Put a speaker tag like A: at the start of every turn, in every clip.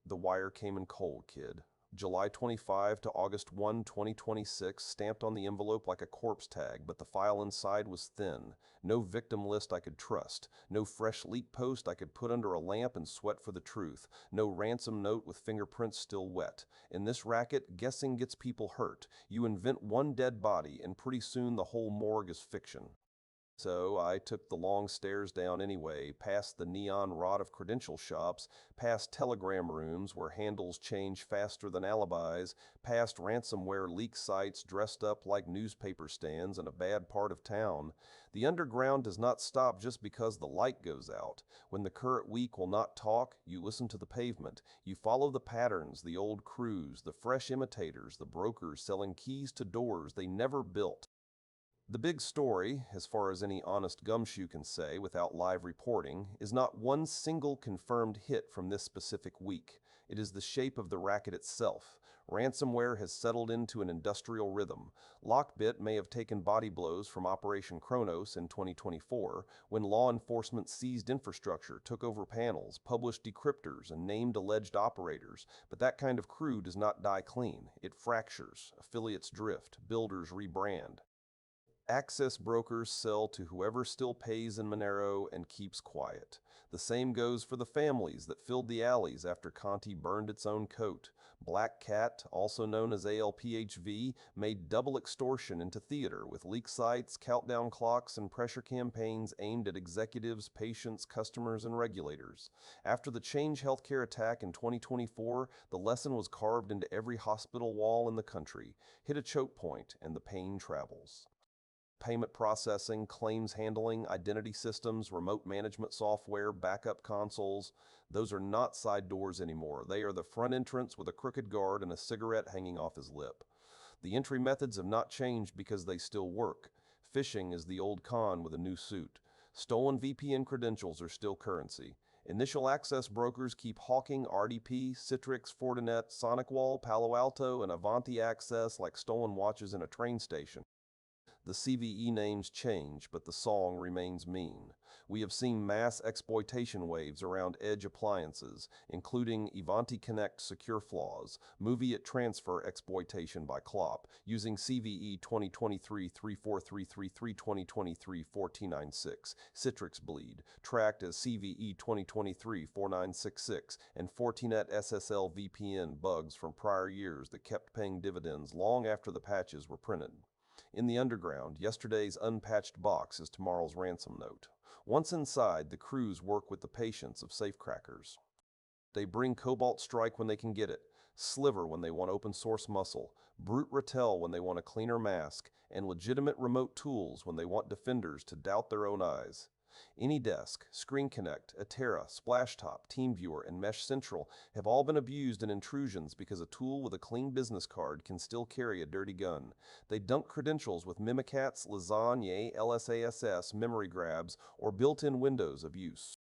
A: The wire came in cold, kid. July 25 to August 1, 2026, stamped on the envelope like a corpse tag, but the file inside was thin. No victim list I could trust. No fresh leak post I could put under a lamp and sweat for the truth. No ransom note with fingerprints still wet. In this racket, guessing gets people hurt. You invent one dead body, and pretty soon the whole morgue is fiction. So I took the long stairs down anyway, past the neon rod of credential shops, past telegram rooms where handles change faster than alibis, past ransomware leak sites dressed up like newspaper stands in a bad part of town. The underground does not stop just because the light goes out. When the current week will not talk, you listen to the pavement. You follow the patterns, the old crews, the fresh imitators, the brokers selling keys to doors they never built. The big story, as far as any honest gumshoe can say without live reporting, is not one single confirmed hit from this specific week. It is the shape of the racket itself. Ransomware has settled into an industrial rhythm. Lockbit may have taken body blows from Operation Kronos in 2024, when law enforcement seized infrastructure, took over panels, published decryptors, and named alleged operators. But that kind of crew does not die clean. It fractures, affiliates drift, builders rebrand. Access brokers sell to whoever still pays in Monero and keeps quiet. The same goes for the families that filled the alleys after Conti burned its own coat. Black Cat, also known as ALPHV, made double extortion into theater with leak sites, countdown clocks, and pressure campaigns aimed at executives, patients, customers, and regulators. After the Change Healthcare attack in 2024, the lesson was carved into every hospital wall in the country. Hit a choke point, and the pain travels. Payment processing, claims handling, identity systems, remote management software, backup consoles. Those are not side doors anymore. They are the front entrance with a crooked guard and a cigarette hanging off his lip. The entry methods have not changed because they still work. Phishing is the old con with a new suit. Stolen VPN credentials are still currency. Initial access brokers keep hawking RDP, Citrix, Fortinet, SonicWall, Palo Alto, and Avanti Access like stolen watches in a train station. The CVE names change, but the song remains mean. We have seen mass exploitation waves around edge appliances, including Ivanti Connect secure flaws, Movie at Transfer exploitation by Clop, using CVE 2023-34333-2023-1496, Citrix Bleed, tracked as CVE 2023-4966, and Fortinet SSL VPN bugs from prior years that kept paying dividends long after the patches were printed. In the underground, yesterday's unpatched box is tomorrow's ransom note. Once inside, the crews work with the patience of safecrackers. They bring Cobalt Strike when they can get it, Sliver when they want open source muscle, Brute Rattel when they want a cleaner mask, and legitimate remote tools when they want defenders to doubt their own eyes. AnyDesk, Screen Connect, Atera, Splashtop, TeamViewer, and Mesh Central have all been abused in intrusions because a tool with a clean business card can still carry a dirty gun. They dunk credentials with Mimikatz, Lasagne, LSASS, memory grabs, or built-in windows of use.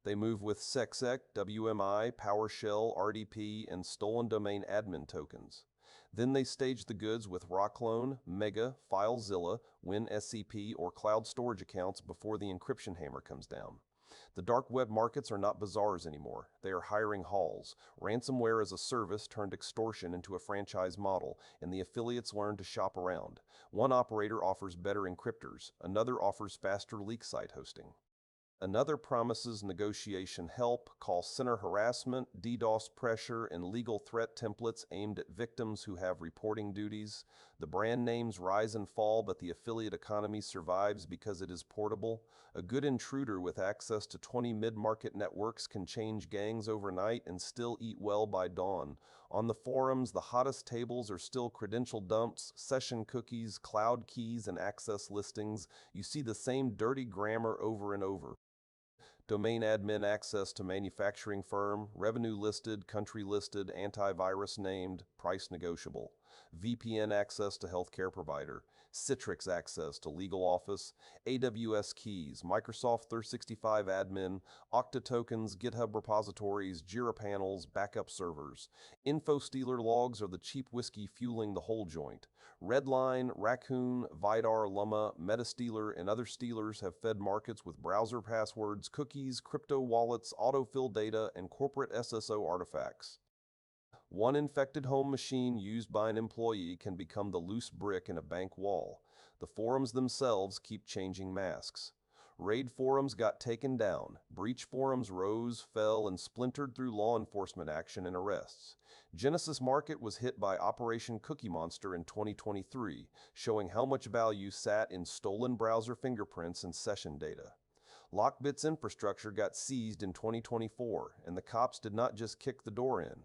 A: They move with SecSec, WMI, PowerShell, RDP, and stolen domain admin tokens. Then they stage the goods with Rockclone, Mega, FileZilla, WinSCP, or cloud storage accounts before the encryption hammer comes down. The dark web markets are not bazaars anymore. They are hiring halls. Ransomware as a service turned extortion into a franchise model, and the affiliates learned to shop around. One operator offers better encryptors. Another offers faster leak site hosting. Another promises negotiation help, call center harassment, DDoS pressure, and legal threat templates aimed at victims who have reporting duties. The brand names rise and fall, but the affiliate economy survives because it is portable. A good intruder with access to 20 mid-market networks can change gangs overnight and still eat well by dawn. On the forums, the hottest tables are still credential dumps, session cookies, cloud keys, and access listings. You see the same dirty grammar over and over. Domain admin access to manufacturing firm, revenue listed, country listed, antivirus named, price negotiable. VPN access to healthcare provider, Citrix access to legal office, AWS keys, Microsoft 365 admin, Okta tokens, GitHub repositories, Jira panels, backup servers. Info stealer logs are the cheap whiskey fueling the whole joint. Redline, Raccoon, Vidar, Llama, MetaStealer, and other stealers have fed markets with browser passwords, cookies, crypto wallets, autofill data, and corporate SSO artifacts. One infected home machine used by an employee can become the loose brick in a bank wall. The forums themselves keep changing masks. Raid forums got taken down. Breach forums rose, fell, and splintered through law enforcement action and arrests. Genesis Market was hit by Operation Cookie Monster in 2023, showing how much value sat in stolen browser fingerprints and session data. Lockbit's infrastructure got seized in 2024, and the cops did not just kick the door in.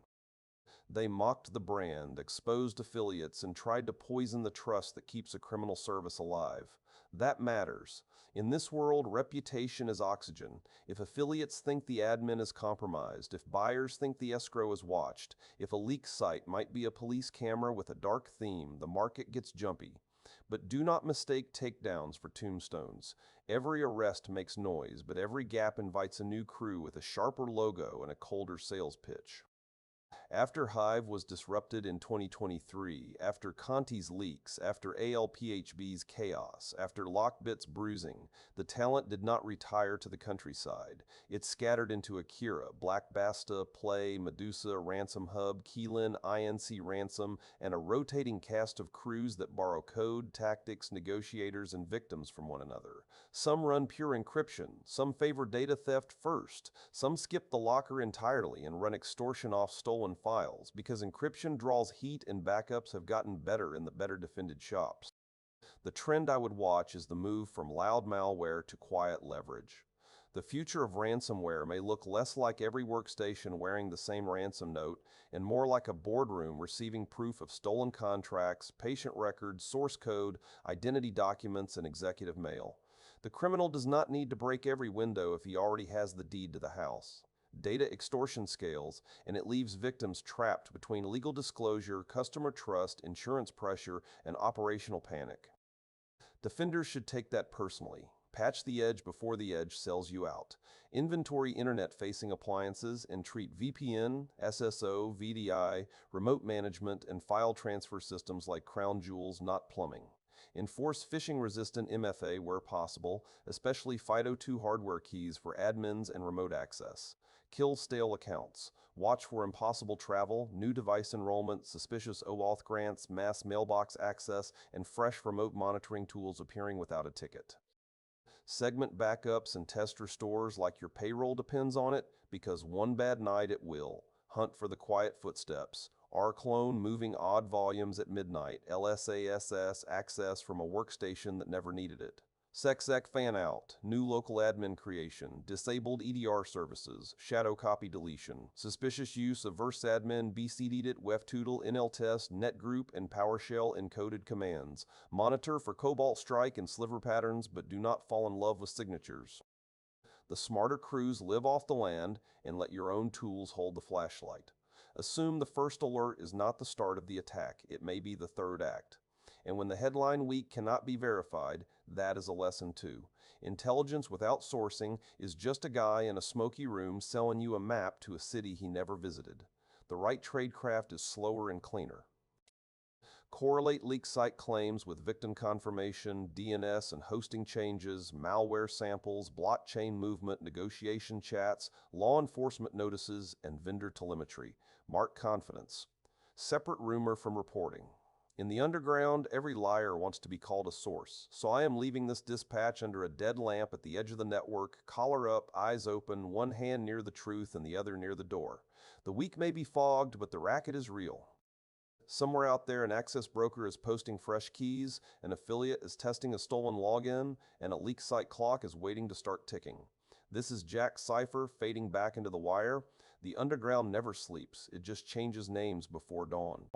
A: They mocked the brand, exposed affiliates, and tried to poison the trust that keeps a criminal service alive. That matters. In this world, reputation is oxygen. If affiliates think the admin is compromised, if buyers think the escrow is watched, if a leak site might be a police camera with a dark theme, the market gets jumpy. But do not mistake takedowns for tombstones. Every arrest makes noise, but every gap invites a new crew with a sharper logo and a colder sales pitch. After Hive was disrupted in 2023, after Conti's leaks, after ALPHB's chaos, after Lockbit's bruising, the talent did not retire to the countryside. It scattered into Akira, Black Basta, Play, Medusa, Ransom Hub, Keylin, INC Ransom, and a rotating cast of crews that borrow code, tactics, negotiators, and victims from one another. Some run pure encryption, some favor data theft first, some skip the locker entirely and run extortion off stolen files, because encryption draws heat and backups have gotten better in the better defended shops. The trend I would watch is the move from loud malware to quiet leverage. The future of ransomware may look less like every workstation wearing the same ransom note and more like a boardroom receiving proof of stolen contracts, patient records, source code, identity documents, and executive mail. The criminal does not need to break every window if he already has the deed to the house. Data extortion scales, and it leaves victims trapped between legal disclosure, customer trust, insurance pressure, and operational panic. Defenders should take that personally. Patch the edge before the edge sells you out. Inventory internet-facing appliances and treat VPN, SSO, VDI, remote management, and file transfer systems like crown jewels, not plumbing. Enforce phishing-resistant MFA where possible, especially FIDO2 hardware keys for admins and remote access. Kill stale accounts. Watch for impossible travel, new device enrollment, suspicious OAuth grants, mass mailbox access, and fresh remote monitoring tools appearing without a ticket. Segment backups and test restores like your payroll depends on it, because one bad night it will. Hunt for the quiet footsteps. rclone moving odd volumes at midnight, LSASS access from a workstation that never needed it. SecSec fan out, new local admin creation, disabled EDR services, shadow copy deletion, suspicious use of versadmin, bcdit, weftoodle, nltest, netgroup, and PowerShell encoded commands. Monitor for cobalt strike and sliver patterns, but do not fall in love with signatures. The smarter crews live off the land and let your own tools hold the flashlight. Assume the first alert is not the start of the attack, it may be the third act. And when the headline week cannot be verified, that is a lesson too. Intelligence without sourcing is just a guy in a smoky room selling you a map to a city he never visited. The right tradecraft is slower and cleaner. Correlate leak site claims with victim confirmation, DNS and hosting changes, malware samples, blockchain movement, negotiation chats, law enforcement notices, and vendor telemetry. Mark confidence. Separate rumor from reporting. In the underground, every liar wants to be called a source, so I am leaving this dispatch under a dead lamp at the edge of the network, collar up, eyes open, one hand near the truth and the other near the door. The week may be fogged, but the racket is real. Somewhere out there, an access broker is posting fresh keys, an affiliate is testing a stolen login, and a leak site clock is waiting to start ticking. This is Jack Cipher fading back into the wire. The underground never sleeps, it just changes names before dawn.